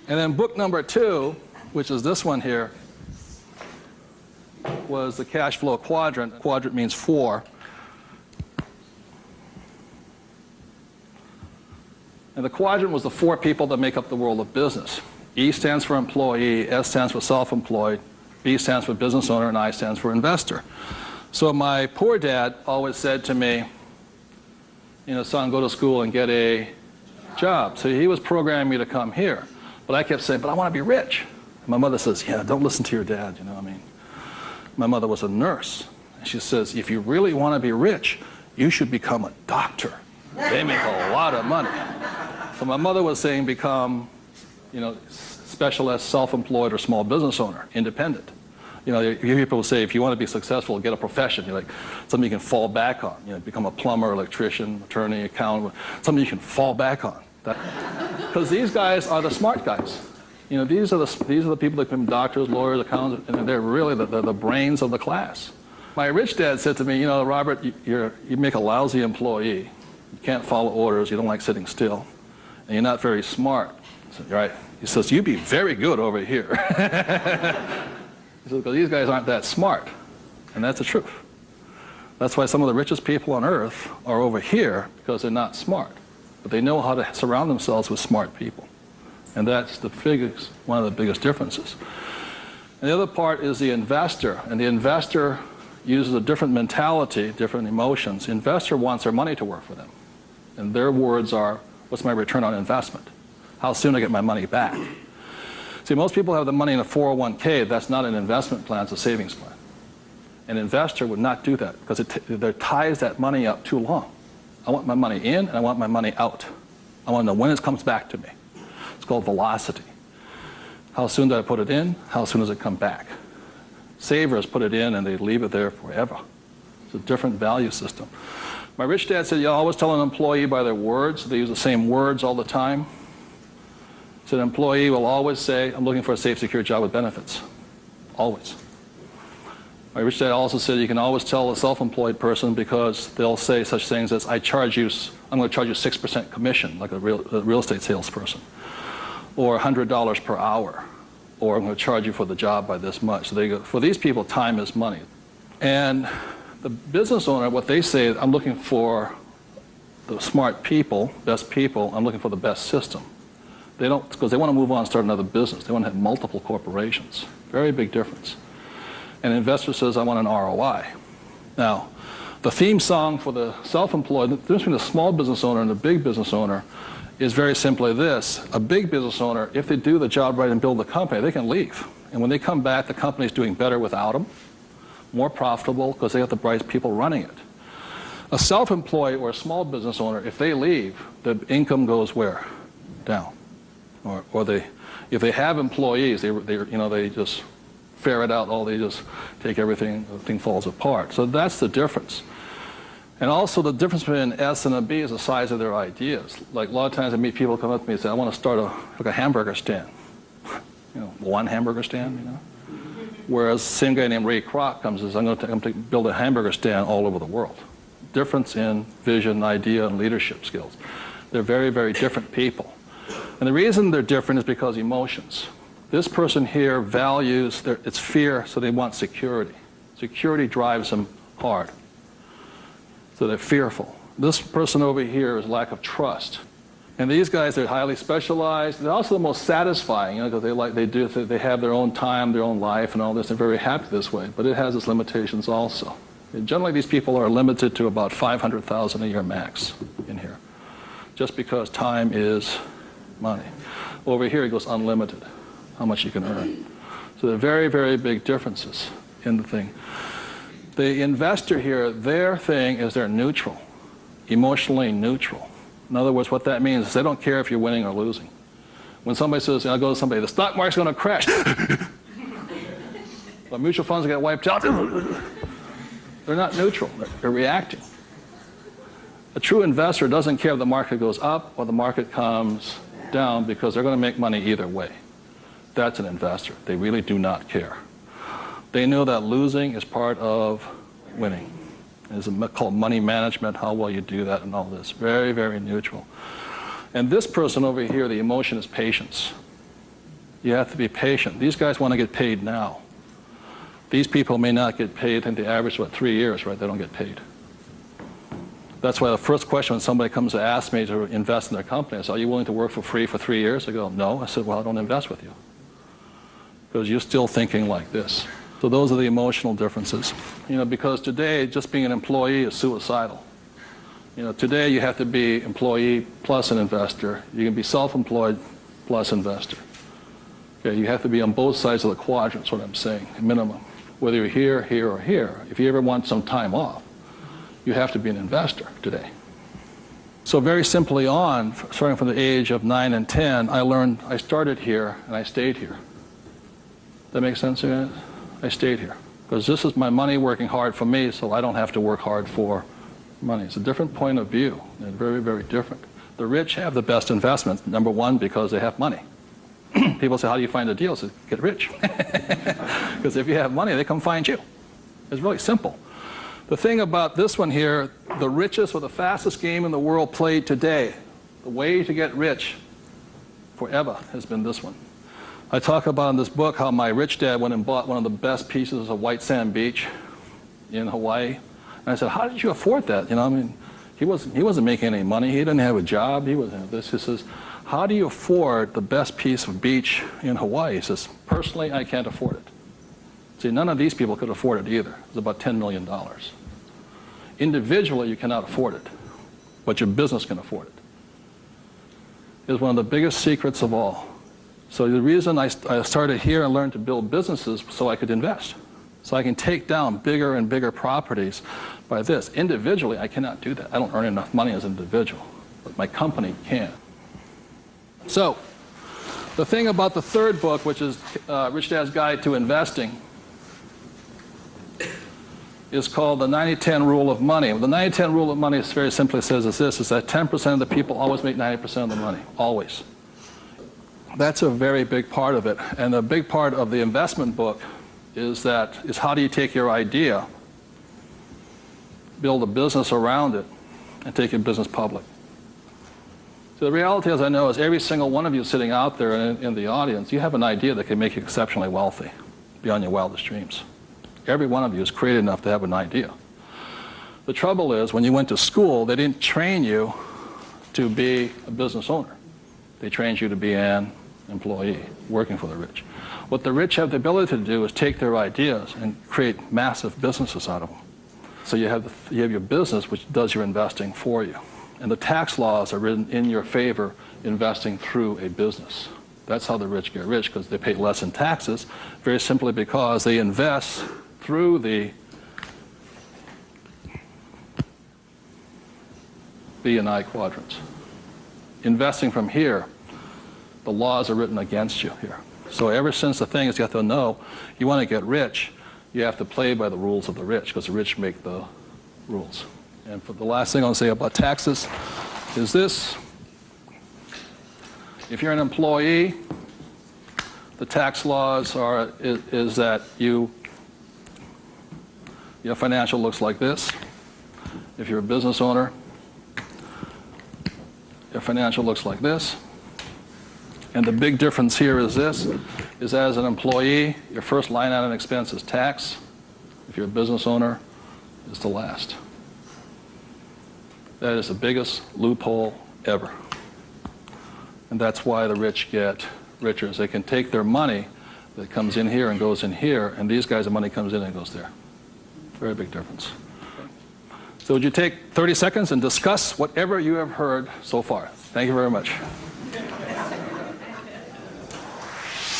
And then book number 2, which is this one here, was the cash flow quadrant. Quadrant means 4. And the quadrant was the 4 people that make up the world of business. E stands for employee, S stands for self-employed, B stands for business owner, and I stands for investor. So my poor dad always said to me, you know, son, go to school and get a job. So he was programming me to come here. But I kept saying, but I want to be rich. And my mother says, yeah, don't listen to your dad, you know what I mean? My mother was a nurse. And she says, if you really want to be rich, you should become a doctor. They make a lot of money. So my mother was saying become, you know, specialist, self-employed, or small business owner, independent. You know, you hear people say, if you want to be successful, get a profession. You're like, something you can fall back on. You know, become a plumber, electrician, attorney, accountant, something you can fall back on. Because these guys are the smart guys. You know, these are the people that become doctors, lawyers, accountants, and they're really the brains of the class. My rich dad said to me, you know, Robert, you make a lousy employee. You can't follow orders. You don't like sitting still. And you're not very smart. I said, right. He says, you'd be very good over here. He says, because these guys aren't that smart. And that's the truth. That's why some of the richest people on earth are over here, because they're not smart. But they know how to surround themselves with smart people. And that's one of the biggest differences. And the other part is the investor. And the investor uses a different mentality, different emotions. The investor wants their money to work for them. And their words are, what's my return on investment? How soon do I get my money back? See, most people have the money in a 401k. That's not an investment plan, it's a savings plan. An investor would not do that because it ties that money up too long. I want my money in and I want my money out. I want to know when it comes back to me. It's called velocity. How soon do I put it in? How soon does it come back? Savers put it in and they leave it there forever. It's a different value system. My rich dad said, you always tell an employee by their words. They use the same words all the time. So an employee will always say, I'm looking for a safe, secure job with benefits. Always. My rich dad also said you can always tell a self-employed person because they'll say such things as, I'm going to charge you 6% commission, like a real estate salesperson, or $100 per hour, or I'm going to charge you for the job by this much. So they go, for these people, time is money. And the business owner, what they say, I'm looking for the smart people, best people, I'm looking for the best system. They don't, because they want to move on and start another business. They want to have multiple corporations. Very big difference. And an investor says, I want an ROI. Now, the theme song for the self-employed, the difference between the small business owner and the big business owner is very simply this. A big business owner, if they do the job right and build the company, they can leave. And when they come back, the company's doing better without them, more profitable because they have the right people running it. A self-employed or a small business owner, if they leave, the income goes where? Down. Or if they have employees, they just ferret out they just take everything, the thing falls apart. So that's the difference. And also the difference between an S and a B is the size of their ideas. Like a lot of times I meet people come up to me and say, I want to start a hamburger stand. You know, one hamburger stand, you know. Whereas the same guy named Ray Kroc comes and says, I'm going to build a hamburger stand all over the world. Difference in vision, idea, and leadership skills. They're very, very different people. And the reason they're different is because emotions. This person here values, it's fear, so they want security. Security drives them hard. So they're fearful. This person over here is lack of trust. And these guys, they're highly specialized. They're also the most satisfying, you know, because they have their own time, their own life, and all this. They're very happy this way, but it has its limitations also. And generally, these people are limited to about $500,000 a year max in here, just because time is money. Over here, it goes unlimited, how much you can earn. So there are very, very big differences in the thing. The investor here, their thing is they're neutral, emotionally neutral. In other words, what that means is they don't care if you're winning or losing. When somebody says, I go to somebody, the stock market's going to crash. The mutual funds get wiped out. They're not neutral, they're reacting. A true investor doesn't care if the market goes up or the market comes down because they're going to make money either way. That's an investor. They really do not care. They know that losing is part of winning. It's called money management, how well you do that and all this. Very, very neutral. And this person over here, the emotion is patience. You have to be patient. These guys want to get paid now. These people may not get paid. I think the average is, 3 years, right? They don't get paid. That's why the first question when somebody comes to ask me to invest in their company is, are you willing to work for free for 3 years? I go, no. I said, well, I don't invest with you. Because you're still thinking like this. So those are the emotional differences. Because today, just being an employee is suicidal. Today you have to be employee plus an investor. You can be self-employed plus investor. Okay, you have to be on both sides of the quadrant, is what I'm saying, minimum. Whether you're here, here, or here. If you ever want some time off, you have to be an investor today. So very simply on, starting from the age of 9 and 10, I started here and I stayed here. That makes sense, guys? I stayed here. Because this is my money working hard for me, so I don't have to work hard for money. It's a different point of view. They're very, very different. The rich have the best investments, number one, because they have money. People say, how do you find a deal? I say, get rich. Because if you have money, they come find you. It's really simple. The thing about this one here, the richest or the fastest game in the world played today, the way to get rich forever has been this one. I talk about in this book how my rich dad went and bought one of the best pieces of white sand beach in Hawaii. And I said, how did you afford that? He wasn't making any money. He didn't have a job. He wasn't this. He says, how do you afford the best piece of beach in Hawaii? He says, personally, I can't afford it. See, none of these people could afford it either. It's about $10 million. Individually, you cannot afford it, but your business can afford it. It's one of the biggest secrets of all. So the reason I started here and learned to build businesses so I could invest. So I can take down bigger and bigger properties by this. Individually, I cannot do that. I don't earn enough money as an individual, but my company can. So the thing about the third book, which is Rich Dad's Guide to Investing, is called the 90-10 Rule of Money. The 90-10 Rule of Money is very simply says is this, is that 10% of the people always make 90% of the money, always. That's a very big part of it. And a big part of the investment book is how do you take your idea, build a business around it, and take your business public. So the reality, as I know, is every single one of you sitting out there in the audience, you have an idea that can make you exceptionally wealthy beyond your wildest dreams. Every one of you is creative enough to have an idea. The trouble is, when you went to school, they didn't train you to be a business owner. They trained you to be an employee, working for the rich. What the rich have the ability to do is take their ideas and create massive businesses out of them. So you have your business, which does your investing for you. And the tax laws are written in your favor, investing through a business. That's how the rich get rich, because they pay less in taxes, very simply because they invest through the B and I quadrants. Investing from here, the laws are written against you here. So ever since the thing is you have to know, you want to get rich, you have to play by the rules of the rich, because the rich make the rules. And for the last thing I'll say about taxes is this. If you're an employee, the tax laws is that your financial looks like this. If you're a business owner, your financial looks like this. And the big difference here is this, is as an employee, your first line item expense is tax. If you're a business owner, it's the last. That is the biggest loophole ever. And that's why the rich get richer, is they can take their money that comes in here and goes in here, and these guys, the money comes in and goes there. Very big difference. So would you take 30 seconds and discuss whatever you have heard so far? Thank you very much.